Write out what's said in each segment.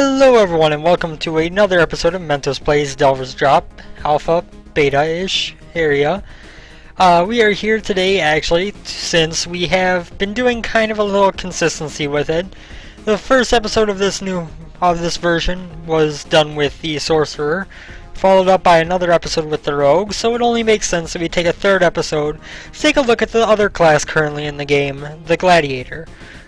Hello everyone and welcome to another episode of Mentos Plays Delver's Drop, Alpha, Beta-ish area. We are here today actually since we have been doing kind of a little consistency with it. The first episode of this version was done with the Sorcerer, followed up by another episode with the Rogue, so it only makes sense that we take a third episode to take a look at the other class currently in the game, the Gladiator.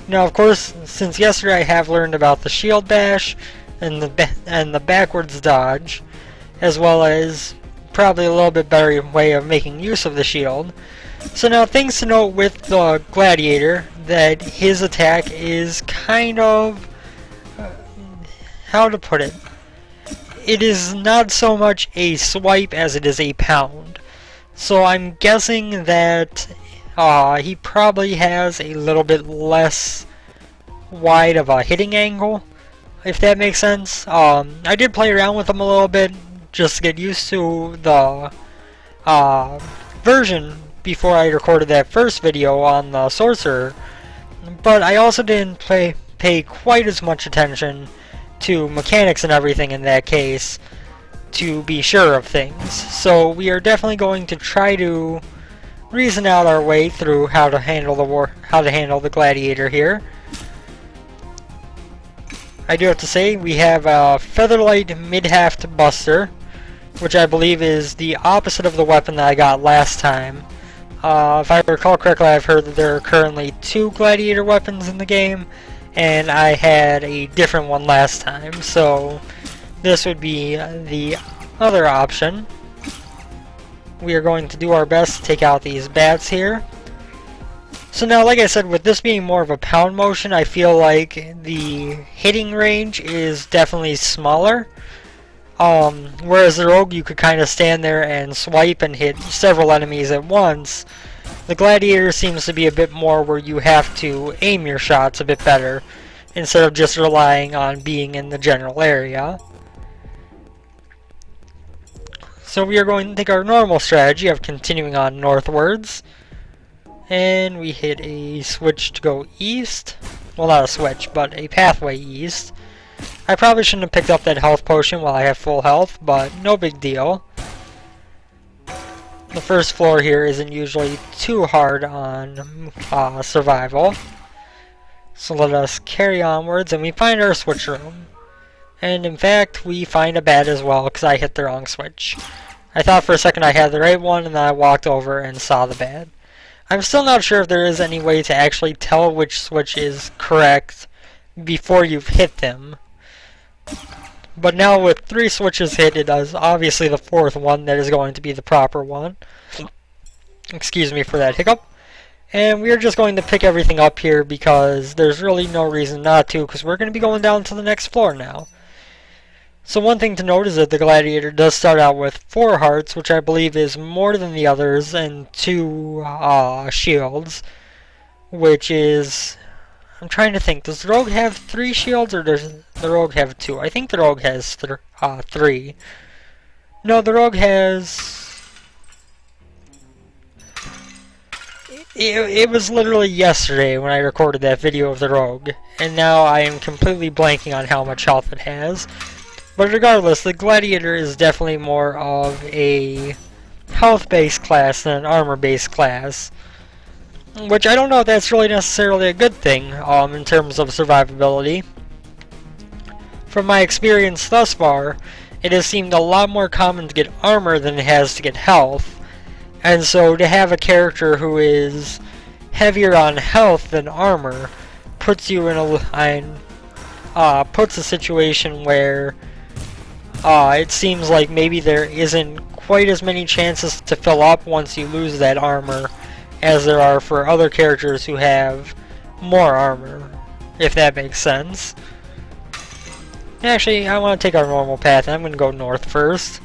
Now, of course, since yesterday I have learned about the shield bash and the backwards dodge, as well as probably a little bit better way of making use of the shield. So now, things to note with the Gladiator, that his attack is kind of, how to put it, it is not so much a swipe as it is a pound. So I'm guessing that he probably has a little bit less wide of a hitting angle, if that makes sense. I did play around with him a little bit just to get used to the version before I recorded that first video on the Sorcerer, but I also didn't pay quite as much attention to mechanics and everything in that case to be sure of things. So we are definitely going to try to reason out our way through how to handle the Gladiator here. I do have to say we have a Featherlight Mid-Haft Buster, which I believe is the opposite of the weapon that I got last time. If I recall correctly, I've heard that there are currently 2 Gladiator weapons in the game, and I had a different one last time, so this would be the other option. We are going to do our best to take out these bats here. So now, like I said, with this being more of a pound motion, I feel like the hitting range is definitely smaller. Whereas the Rogue, you could kind of stand there and swipe and hit several enemies at once. The Gladiator seems to be a bit more where you have to aim your shots a bit better, instead of just relying on being in the general area. So we are going to take our normal strategy of continuing on northwards. And we hit a switch to go east. Well, not a switch, but a pathway east. I probably shouldn't have picked up that health potion while I have full health, but no big deal. The first floor here isn't usually too hard on survival. So let us carry onwards, and we find our switch room. And in fact, we find a bat as well, because I hit the wrong switch. I thought for a second I had the right one, and then I walked over and saw the bat. I'm still not sure if there is any way to actually tell which switch is correct before you've hit them. But now with 3 switches hit, it is obviously the 4th one that is going to be the proper one. Excuse me for that hiccup. And we are just going to pick everything up here because there's really no reason not to, because we're going to be going down to the next floor now. So one thing to note is that the Gladiator does start out with 4 hearts, which I believe is more than the others, and 2 shields, which is... I'm trying to think, does the Rogue have 3 shields, or does the Rogue have 2? I think the Rogue has 3. No, the Rogue has... It was literally yesterday when I recorded that video of the Rogue, and now I am completely blanking on how much health it has. But regardless, the Gladiator is definitely more of a health-based class than an armor-based class. Which I don't know if that's really necessarily a good thing in terms of survivability. From my experience thus far, it has seemed a lot more common to get armor than it has to get health. And so to have a character who is heavier on health than armor puts you in puts a situation where it seems like maybe there isn't quite as many chances to fill up once you lose that armor as there are for other characters who have more armor, if that makes sense. Actually, I want to take our normal path, and I'm going to go north first.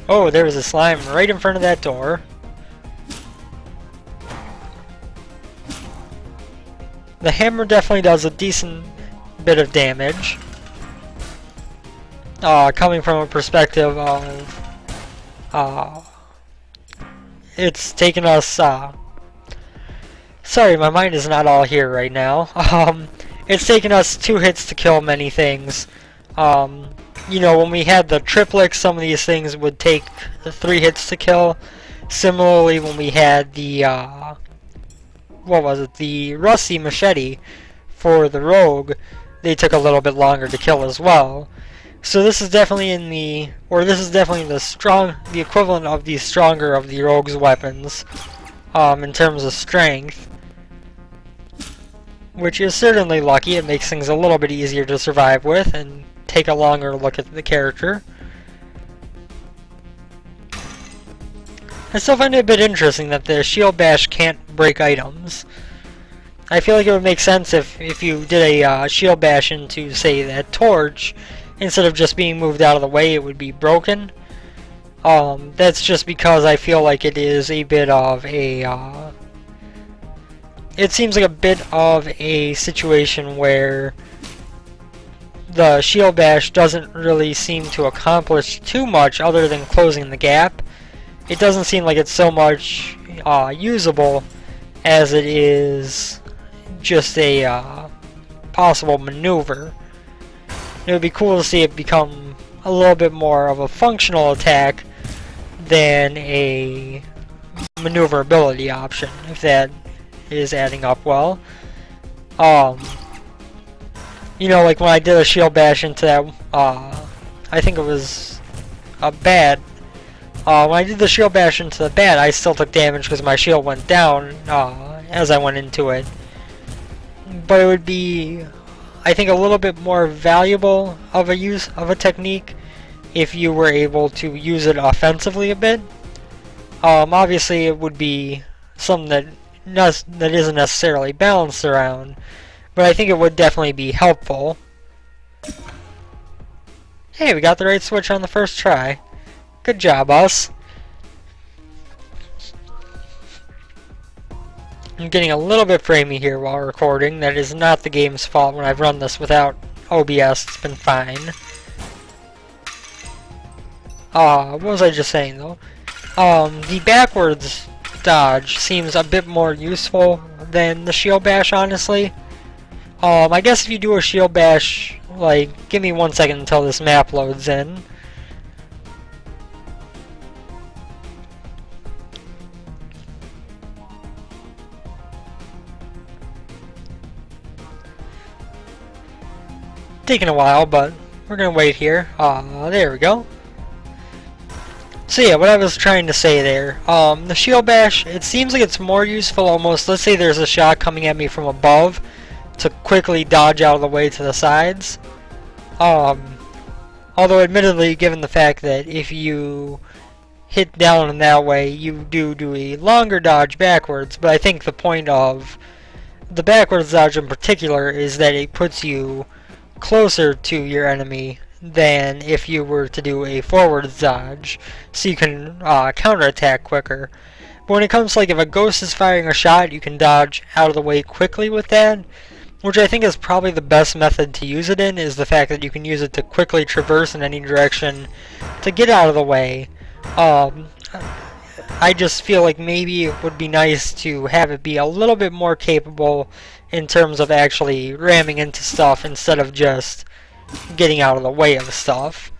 Oh, there's a slime right in front of that door. The hammer definitely does a decent bit of damage. Coming from a perspective of it's taken us sorry, my mind is not all here right now. it's taken us 2 hits to kill many things. You know, when we had the triplet, some of these things would take 3 hits to kill. Similarly, when we had the, what was it, the rusty machete for the rogue, they took a little bit longer to kill as well. So this is definitely the equivalent of the stronger of the rogue's weapons, in terms of strength. Which is certainly lucky. It makes things a little bit easier to survive with and take a longer look at the character. I still find it a bit interesting that the shield bash can't break items. I feel like it would make sense if you did a shield bash into, say, that torch, instead of just being moved out of the way, it would be broken. That's just because I feel like it is a bit of a... it seems like a bit of a situation where the shield bash doesn't really seem to accomplish too much other than closing the gap. It doesn't seem like it's so much usable as it is just a possible maneuver. It would be cool to see it become a little bit more of a functional attack than a maneuverability option, if that is adding up well. You know, like when I did a shield bash into that, I think it was a bat. When I did the shield bash into the bat, I still took damage because my shield went down as I went into it. But it would be, I think, a little bit more valuable of a use of a technique if you were able to use it offensively a bit. Obviously, it would be something that isn't necessarily balanced around, but I think it would definitely be helpful. Hey, we got the right switch on the first try. Good job, us. I'm getting a little bit framey here while recording. That is not the game's fault. When I've run this without OBS, it's been fine. What was I just saying, though? The backwards dodge seems a bit more useful than the shield bash, honestly. I guess if you do a shield bash, like, give me 1 second until this map loads in. Taking a while, but we're gonna wait here. There we go. So yeah, what I was trying to say there, the shield bash, it seems like it's more useful almost, let's say there's a shot coming at me from above, to quickly dodge out of the way to the sides. Although admittedly, given the fact that if you hit down in that way, you do a longer dodge backwards, but I think the point of the backwards dodge in particular is that it puts you closer to your enemy than if you were to do a forwards dodge, so you can counterattack quicker. But when it comes to, like, if a ghost is firing a shot, you can dodge out of the way quickly with that, which I think is probably the best method to use it in, is the fact that you can use it to quickly traverse in any direction to get out of the way. I just feel like maybe it would be nice to have it be a little bit more capable in terms of actually ramming into stuff instead of just getting out of the way of stuff.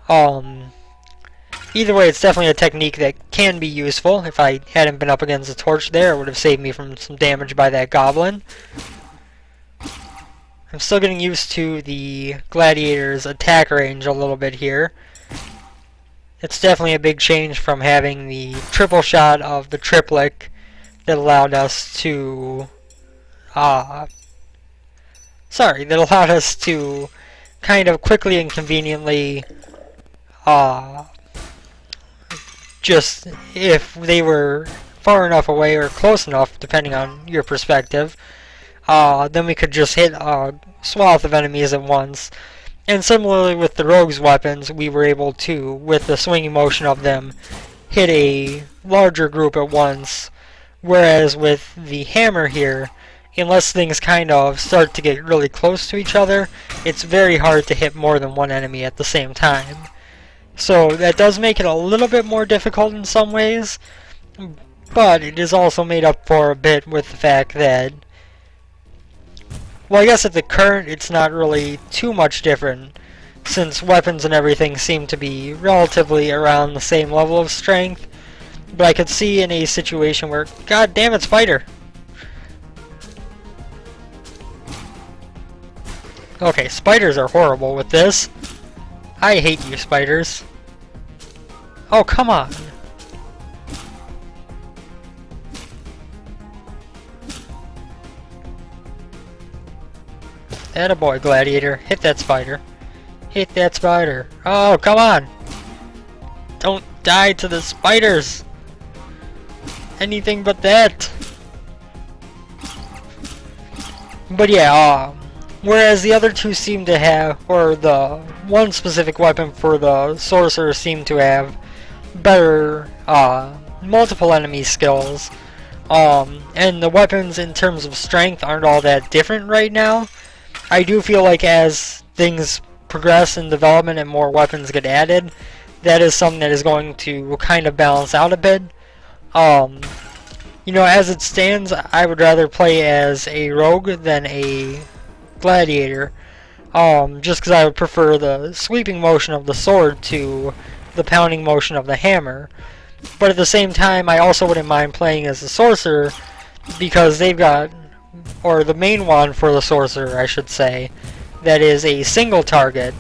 Either way, it's definitely a technique that can be useful. If I hadn't been up against the torch there, it would have saved me from some damage by that goblin. I'm still getting used to the Gladiator's attack range a little bit here. It's definitely a big change from having the triple shot of the triplet that allowed us to that allowed us to kind of quickly and conveniently just, if they were far enough away or close enough, depending on your perspective, then we could just hit a swath of enemies at once. And similarly with the rogue's weapons, we were able to, with the swinging motion of them, hit a larger group at once. Whereas with the hammer here, unless things kind of start to get really close to each other, it's very hard to hit more than one enemy at the same time. So that does make it a little bit more difficult in some ways, but it is also made up for a bit with the fact that Well, I guess at the current it's not really too much different, since weapons and everything seem to be relatively around the same level of strength. But I could see in a situation where, god damn it, spider! Okay, spiders are horrible with this. I hate you, spiders. Oh, come on! Attaboy, Gladiator. Hit that spider. Hit that spider. Oh, come on! Don't die to the spiders! Anything but that! But yeah, whereas the other two seem to have, or the one specific weapon for the sorcerer seemed to have better multiple enemy skills, and the weapons in terms of strength aren't all that different right now. I do feel like as things progress in development and more weapons get added, that is something that is going to kind of balance out a bit. You know, as it stands, I would rather play as a rogue than a gladiator, just because I would prefer the sweeping motion of the sword to the pounding motion of the hammer. But at the same time, I also wouldn't mind playing as a sorcerer, because they've got, or the main one for the sorcerer, I should say, that is a single target,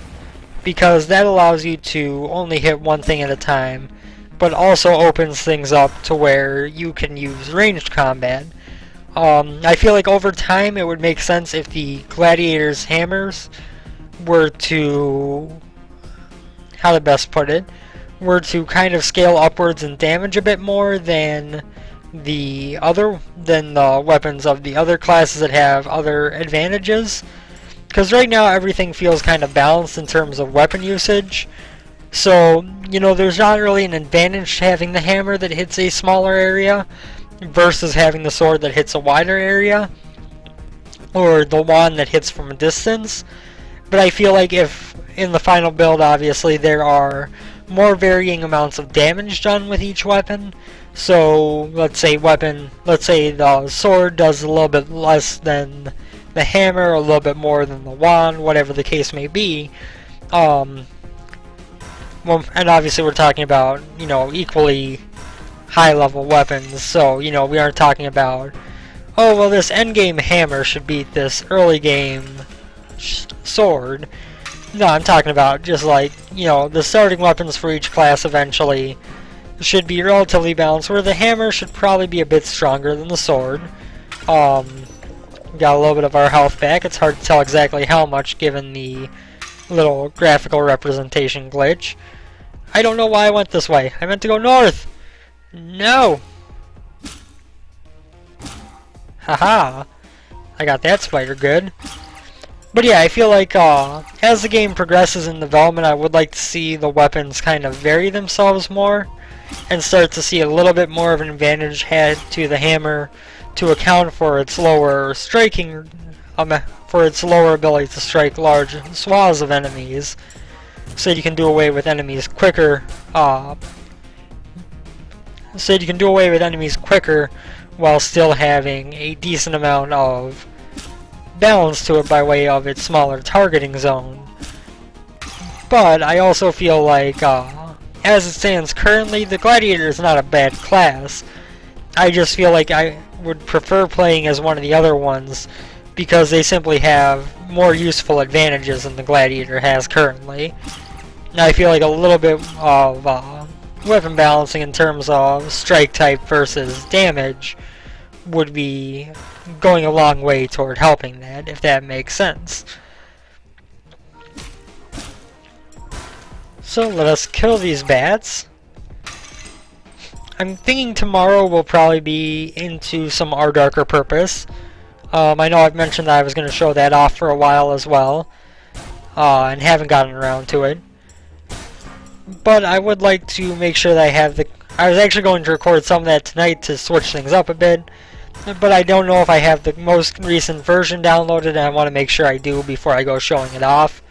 because that allows you to only hit one thing at a time, but also opens things up to where you can use ranged combat. I feel like over time it would make sense if the gladiator's hammers were to, how to best put it, were to kind of scale upwards in damage a bit more than the weapons of the other classes that have other advantages. Because right now everything feels kind of balanced in terms of weapon usage. So, you know, there's not really an advantage to having the hammer that hits a smaller area versus having the sword that hits a wider area, or the wand that hits from a distance. But I feel like if, in the final build, obviously, there are more varying amounts of damage done with each weapon. So, let's say the sword does a little bit less than the hammer, a little bit more than the wand, whatever the case may be. Well, and obviously we're talking about, you know, equally high-level weapons, so, you know, we aren't talking about, oh, well, this endgame hammer should beat this early-game sword. No, I'm talking about just like, you know, the starting weapons for each class eventually should be relatively balanced, where the hammer should probably be a bit stronger than the sword. Got a little bit of our health back. It's hard to tell exactly how much given the little graphical representation glitch. I don't know why I went this way. I meant to go north! No! Haha! I got that spider good. But yeah, I feel like as the game progresses in development, I would like to see the weapons kind of vary themselves more and start to see a little bit more of an advantage had to the hammer to account for its lower striking, for its lower ability to strike large swaths of enemies, so you can do away with enemies quicker. While still having a decent amount of balance to it by way of its smaller targeting zone. But I also feel like, as it stands currently, the Gladiator is not a bad class. I just feel like I would prefer playing as one of the other ones because they simply have more useful advantages than the Gladiator has currently. And I feel like a little bit of weapon balancing in terms of strike type versus damage would be going a long way toward helping that, if that makes sense. So let us kill these bats. I'm thinking tomorrow will probably be into some Our Darker Purpose. I know I've mentioned that I was going to show that off for a while as well, and haven't gotten around to it. But I would like to make sure that I have the... I was actually going to record some of that tonight to switch things up a bit, but I don't know if I have the most recent version downloaded, and I want to make sure I do before I go showing it off.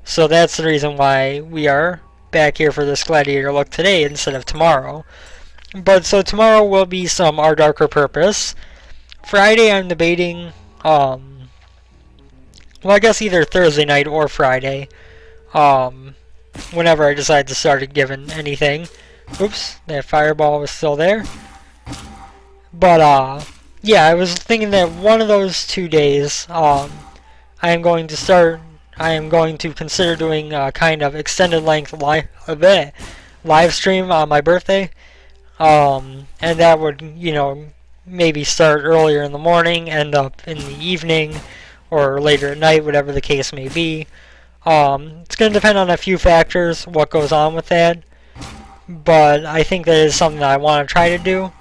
So that's the reason why we are back here for this Gladiator look today instead of tomorrow. But so tomorrow will be some Our Darker Purpose. Friday I'm debating well, I guess either Thursday night or Friday, whenever I decide to start giving anything. Oops, that fireball was still there. But, yeah, I was thinking that one of those 2 days, I am going to consider doing a kind of extended length live stream on my birthday. And that would, maybe start earlier in the morning, end up in the evening, or later at night, whatever the case may be. It's going to depend on a few factors, what goes on with that. But I think that is something that I want to try to do.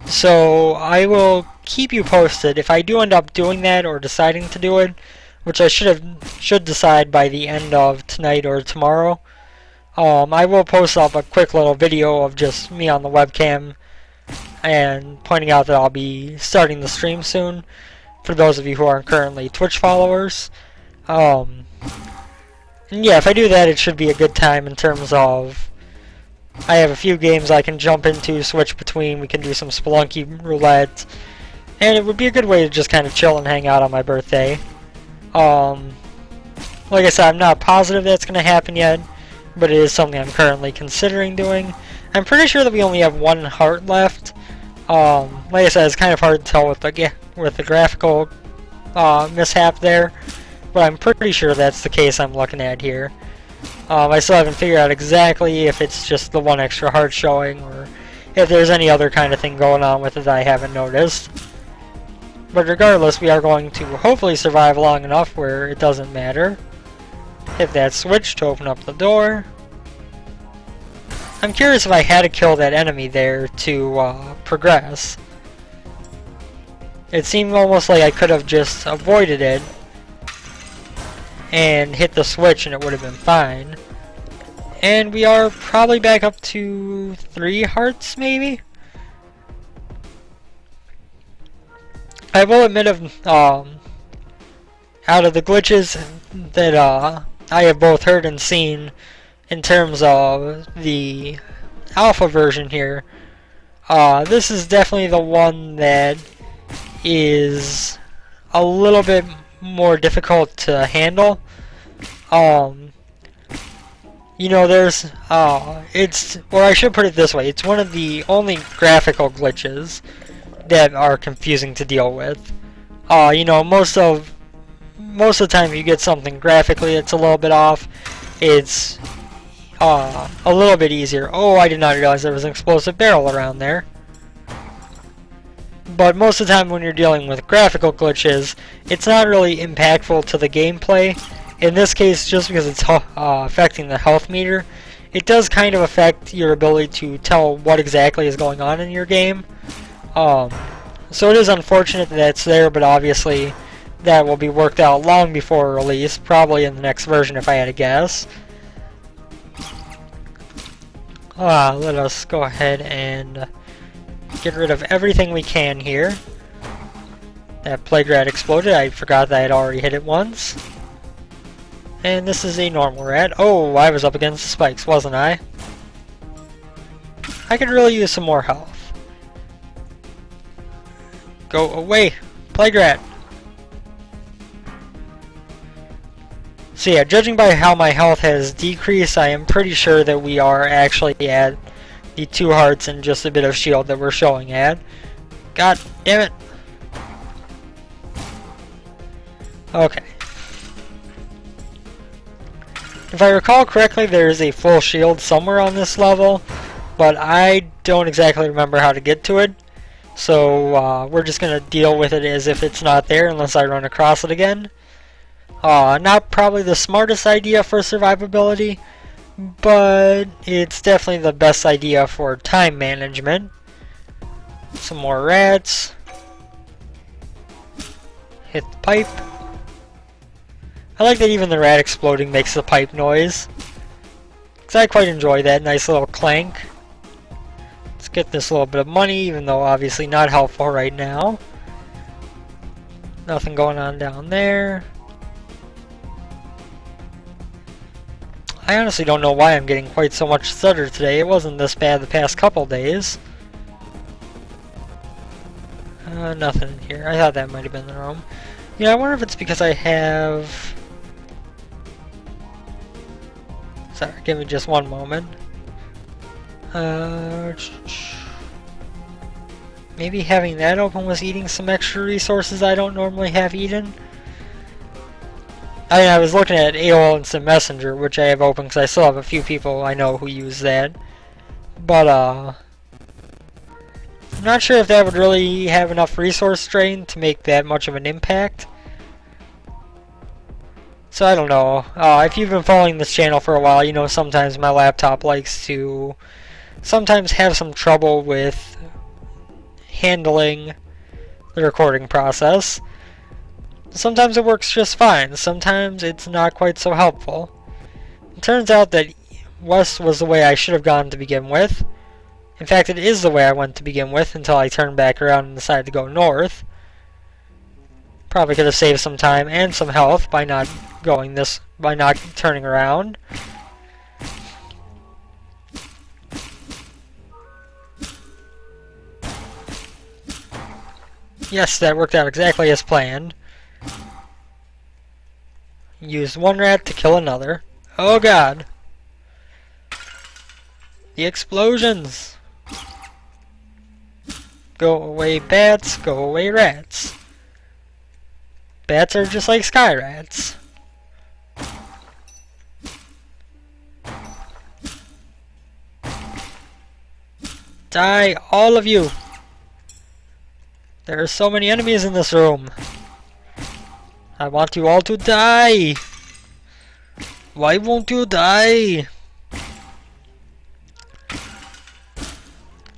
So I will keep you posted if I do end up doing that or deciding to do it, which I should decide by the end of tonight or tomorrow. I will post up a quick little video of just me on the webcam and pointing out that I'll be starting the stream soon for those of you who aren't currently Twitch followers. And yeah, if I do that, it should be a good time in terms of I have a few games I can jump into, switch between. We can do some Spelunky roulette, and it would be a good way to just kind of chill and hang out on my birthday. Like I said, I'm not positive that's going to happen yet, but it is something I'm currently considering doing. I'm pretty sure that we only have 1 heart left. Like I said, it's kind of hard to tell with the graphical mishap there, but I'm pretty sure that's the case I'm looking at here. I still haven't figured out exactly if it's just the 1 extra heart showing, or if there's any other kind of thing going on with it that I haven't noticed. But regardless, we are going to hopefully survive long enough where it doesn't matter. Hit that switch to open up the door. I'm curious if I had to kill that enemy there to progress. It seemed almost like I could have just avoided it and hit the switch and it would have been fine. And we are probably back up to 3 hearts, maybe? I will admit out of the glitches that I have both heard and seen in terms of the alpha version here, this is definitely the one that is a little bit more difficult to handle. There's I should put it this way, it's one of the only graphical glitches that are confusing to deal with. Most of the time you get something graphically that's a little bit off, it's a little bit easier. Oh, I did not realize there was an explosive barrel around there. But most of the time when you're dealing with graphical glitches, it's not really impactful to the gameplay. In this case, just because it's affecting the health meter, it does kind of affect your ability to tell what exactly is going on in your game. So it is unfortunate that it's there, but obviously that will be worked out long before release, probably in the next version if I had to guess. Let us go ahead and get rid of everything we can here. That plague rat exploded. I forgot that I had already hit it once. And this is a normal rat. Oh, I was up against the spikes, wasn't I? I could really use some more health. Go away, plague rat. So yeah, judging by how my health has decreased, I am pretty sure that we are actually at the 2 hearts and just a bit of shield that we're showing at. God damn it. Okay. If I recall correctly, there is a full shield somewhere on this level, but I don't exactly remember how to get to it. So we're just going to deal with it as if it's not there unless I run across it again. Not probably the smartest idea for survivability, but it's definitely the best idea for time management. Some more rats. Hit the pipe. I like that even the rat exploding makes the pipe noise, because I quite enjoy that nice little clank. Let's get this little bit of money, even though obviously not helpful right now. Nothing going on down there. I honestly don't know why I'm getting quite so much stutter today. It wasn't this bad the past couple days. Nothing in here. I thought that might have been the room. Yeah, I wonder if it's because I have... Sorry, give me just one moment. Maybe having that open was eating some extra resources I don't normally have eaten. I was looking at AOL Instant Messenger, which I have open because I still have a few people I know who use that. But, I'm not sure if that would really have enough resource drain to make that much of an impact. So I don't know. If you've been following this channel for a while, you know sometimes my laptop likes to sometimes have some trouble with handling the recording process. Sometimes it works just fine. Sometimes it's not quite so helpful. It turns out that west was the way I should have gone to begin with. In fact, it is the way I went to begin with until I turned back around and decided to go north. Probably could have saved some time and some health by not turning around. Yes, that worked out exactly as planned. Used one rat to kill another. Oh god. The explosions. Go away bats, go away rats. Bats are just like sky rats. Die, all of you! There are so many enemies in this room. I want you all to die! Why won't you die?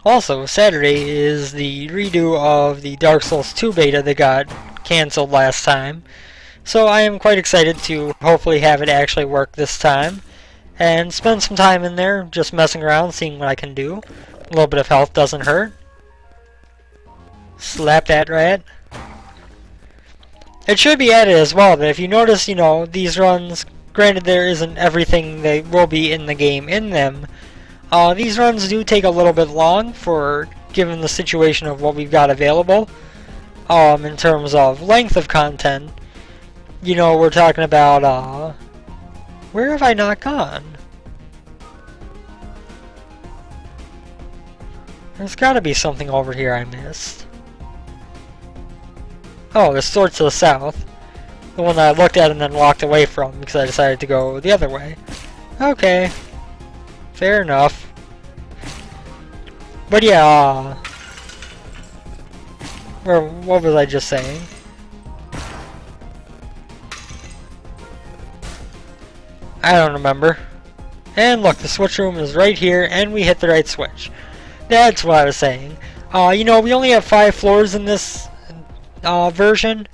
Also, Saturday is the redo of the Dark Souls 2 beta that got cancelled last time. So I am quite excited to hopefully have it actually work this time. And spend some time in there just messing around, seeing what I can do. A little bit of health doesn't hurt. Slap that rat. It should be added as well that if you notice, you know, these runs, granted there isn't everything that will be in the game in them, these runs do take a little bit long for given the situation of what we've got available. In terms of length of content, you know, we're talking about, where have I not gone? There's gotta be something over here I missed. Oh, the store to the south. The one that I looked at and then walked away from because I decided to go the other way. Okay. Fair enough. But yeah, what was I just saying? I don't remember. And look, the switch room is right here, and we hit the right switch. That's what I was saying. You know, we only have 5 floors in this version,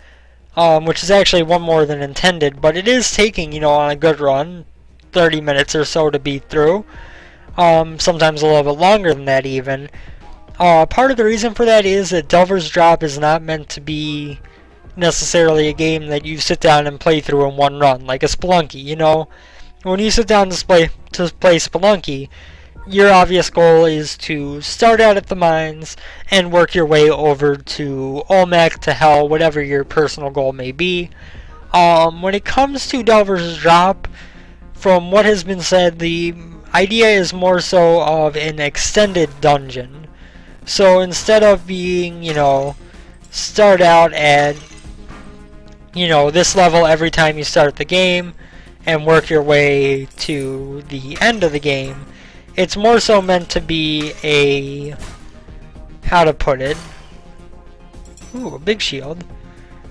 which is actually one more than intended, but it is taking, you know, on a good run, 30 minutes or so to beat through. Sometimes a little bit longer than that even. Part of the reason for that is that Delver's Drop is not meant to be necessarily a game that you sit down and play through in one run, like a Spelunky, you know? When you sit down to play Spelunky, your obvious goal is to start out at the mines and work your way over to Olmec, to Hell, whatever your personal goal may be. When it comes to Delver's Drop, from what has been said, the idea is more so of an extended dungeon. So instead of being, you know, start out at, you know, this level every time you start the game and work your way to the end of the game, it's more so meant to be a, how to put it, ooh, a big shield.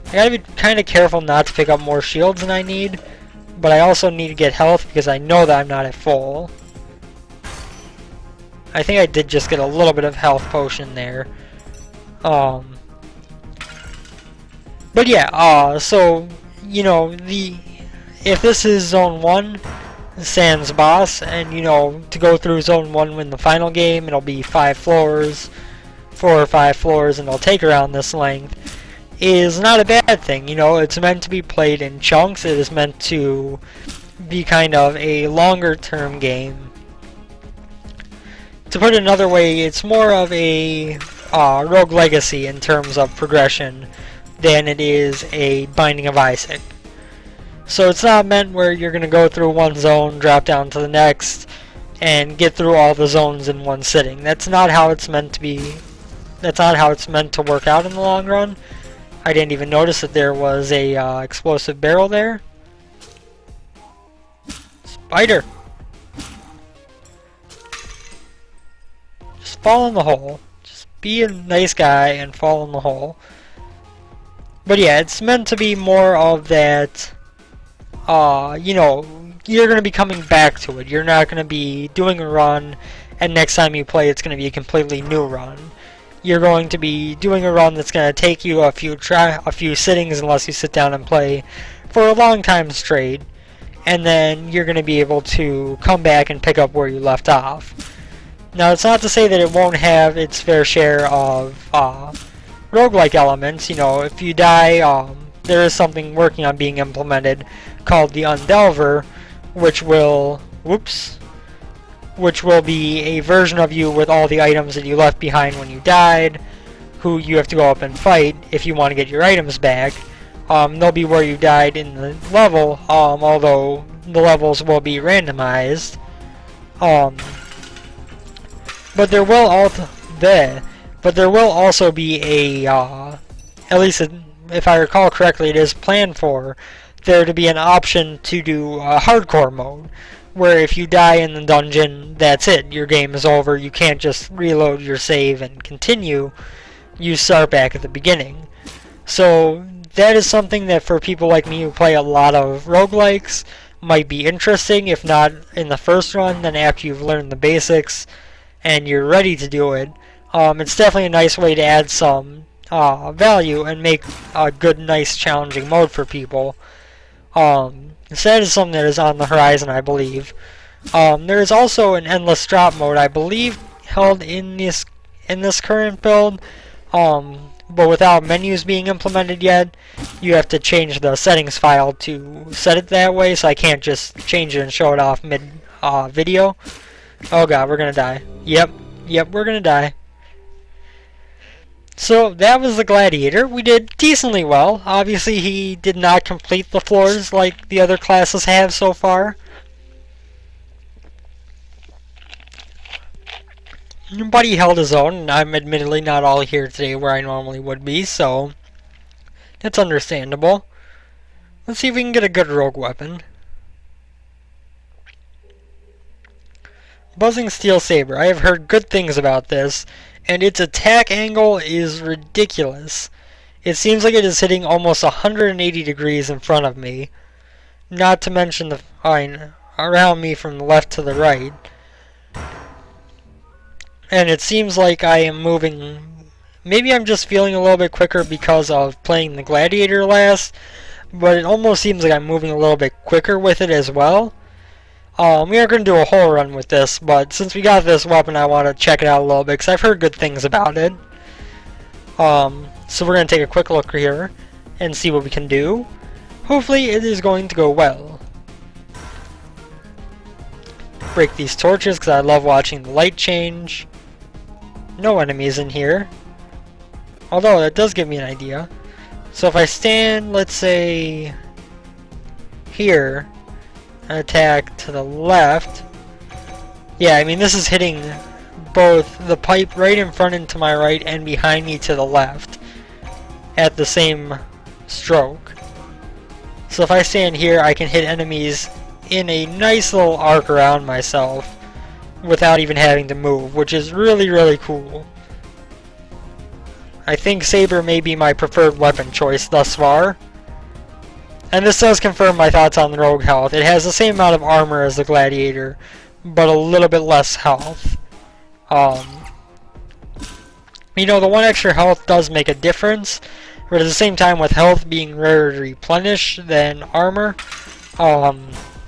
I gotta be kind of careful not to pick up more shields than I need, but I also need to get health because I know that I'm not at full. I think I did just get a little bit of health potion there. But yeah, so, you know, if this is Zone 1, Sans Boss, and, you know, to go through Zone 1 in the final game, it'll be 5 floors, 4 or 5 floors, and it'll take around this length, is not a bad thing. You know, it's meant to be played in chunks. It is meant to be kind of a longer term game. To put it another way, it's more of a Rogue Legacy in terms of progression than it is a Binding of Isaac. So it's not meant where you're going to go through one zone, drop down to the next, and get through all the zones in one sitting. That's not how it's meant to be. That's not how it's meant to work out in the long run. I didn't even notice that there was a explosive barrel there. Spider! Just fall in the hole. Just be a nice guy and fall in the hole. But yeah, it's meant to be more of that, you know, you're going to be coming back to it. You're not going to be doing a run, and next time you play it's going to be a completely new run. You're going to be doing a run that's going to take you a few sittings unless you sit down and play for a long time straight, and then you're going to be able to come back and pick up where you left off. Now, it's not to say that it won't have its fair share of roguelike elements. You know, if you die, there is something working on being implemented called the Undelver, which will be a version of you with all the items that you left behind when you died, who you have to go up and fight if you want to get your items back. They'll be where you died in the level, although the levels will be randomized. But there will also be a, at least if I recall correctly, it is planned for there to be an option to do a hardcore mode, where if you die in the dungeon, that's it. Your game is over. You can't just reload your save and continue. You start back at the beginning. So that is something that for people like me who play a lot of roguelikes might be interesting, if not in the first run, then after you've learned the basics and you're ready to do it. It's definitely a nice way to add some value and make a good, nice, challenging mode for people. So that is something that is on the horizon, I believe. There is also an endless drop mode, I believe, held in this current build, but without menus being implemented yet. You have to change the settings file to set it that way, so I can't just change it and show it off mid video. Oh god, we're gonna die. Yep, we're gonna die. So that was the Gladiator. We did decently well. Obviously he did not complete the floors like the other classes have so far. But he held his own, and I'm admittedly not all here today where I normally would be, so that's understandable. Let's see if we can get a good rogue weapon. Buzzing Steel Saber. I have heard good things about this, and its attack angle is ridiculous. It seems like it is hitting almost 180 degrees in front of me, not to mention the around me from the left to the right. And it seems like I am moving, maybe I'm just feeling a little bit quicker because of playing the Gladiator last, but it almost seems like I'm moving a little bit quicker with it as well. We aren't going to do a whole run with this, but since we got this weapon, I want to check it out a little bit, because I've heard good things about it. So we're going to take a quick look here, and see what we can do. Hopefully it is going to go well. Break these torches, because I love watching the light change. No enemies in here. Although, that does give me an idea. So if I stand, let's say, here, attack to the left. Yeah, I mean this is hitting both the pipe right in front and to my right and behind me to the left at the same stroke. So if I stand here, I can hit enemies in a nice little arc around myself without even having to move, which is really, really cool. I think Saber may be my preferred weapon choice thus far. And this does confirm my thoughts on the Rogue health. It has the same amount of armor as the Gladiator, but a little bit less health. You know, the one extra health does make a difference, but at the same time, with health being rarer to replenish than armor,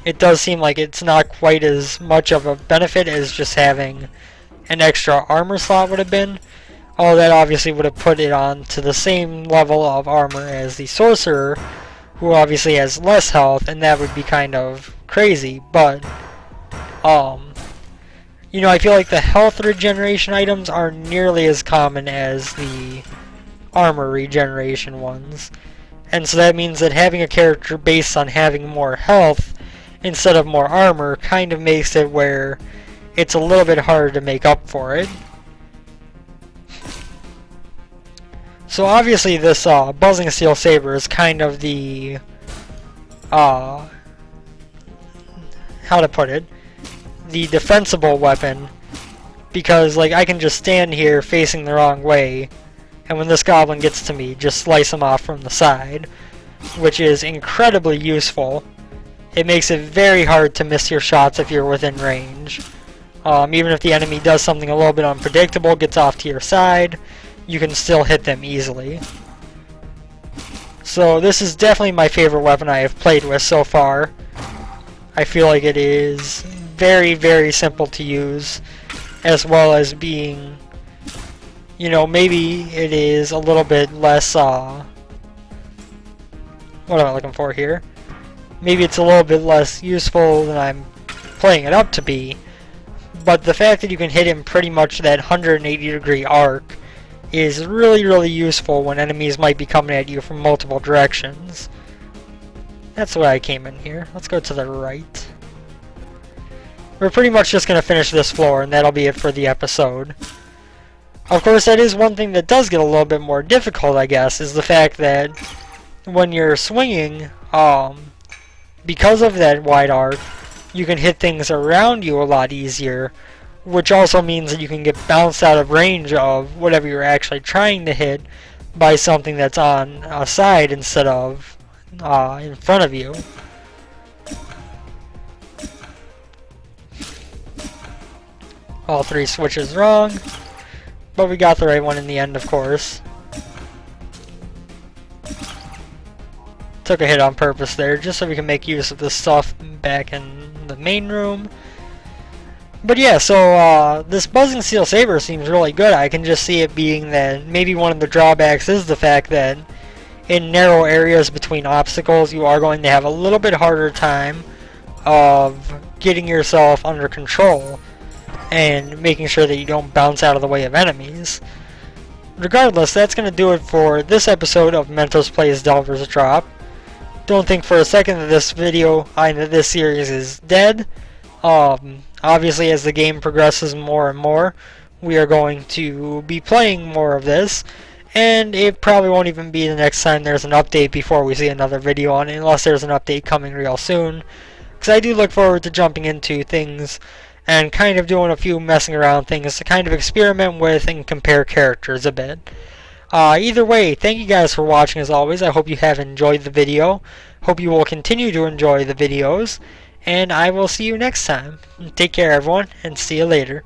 it does seem like it's not quite as much of a benefit as just having an extra armor slot would have been. Although that obviously would have put it on to the same level of armor as the Sorcerer, who obviously has less health, and that would be kind of crazy, but you know, I feel like the health regeneration items aren't nearly as common as the armor regeneration ones. And so that means that having a character based on having more health instead of more armor kind of makes it where it's a little bit harder to make up for it. So obviously this Buzzing Steel Saber is kind of the, how to put it, the defensible weapon, because like I can just stand here facing the wrong way, and when this goblin gets to me, just slice him off from the side, which is incredibly useful. It makes it very hard to miss your shots if you're within range. Even if the enemy does something a little bit unpredictable, gets off to your side, you can still hit them easily. So this is definitely my favorite weapon I have played with so far. I feel like it is very, very simple to use, as well as being, you know, maybe it is a little bit less, what am I looking for here? Maybe it's a little bit less useful than I'm playing it up to be, but the fact that you can hit him pretty much that 180-degree arc is really, really useful when enemies might be coming at you from multiple directions. That's why I came in here. Let's go to the right. We're pretty much just going to finish this floor, and that'll be it for the episode. Of course, that is one thing that does get a little bit more difficult, I guess, is the fact that when you're swinging, because of that wide arc, you can hit things around you a lot easier, which also means that you can get bounced out of range of whatever you're actually trying to hit by something that's on a side instead of in front of you. All three switches wrong, but we got the right one in the end, of course. Took a hit on purpose there, just so we can make use of this stuff back in the main room. But yeah, so this Buzzing Steel Saber seems really good. I can just see it being that maybe one of the drawbacks is the fact that in narrow areas between obstacles, you are going to have a little bit harder time of getting yourself under control and making sure that you don't bounce out of the way of enemies. Regardless, that's going to do it for this episode of Mentos Plays Delver's Drop. Don't think for a second that this video, that this series is dead. Obviously, as the game progresses more and more, we are going to be playing more of this, and it probably won't even be the next time there's an update before we see another video on it, unless there's an update coming real soon, because I do look forward to jumping into things and kind of doing a few messing around things to kind of experiment with and compare characters a bit. Either way, thank you guys for watching as always. I hope you have enjoyed the video. Hope you will continue to enjoy the videos. And I will see you next time. Take care, everyone, and see you later.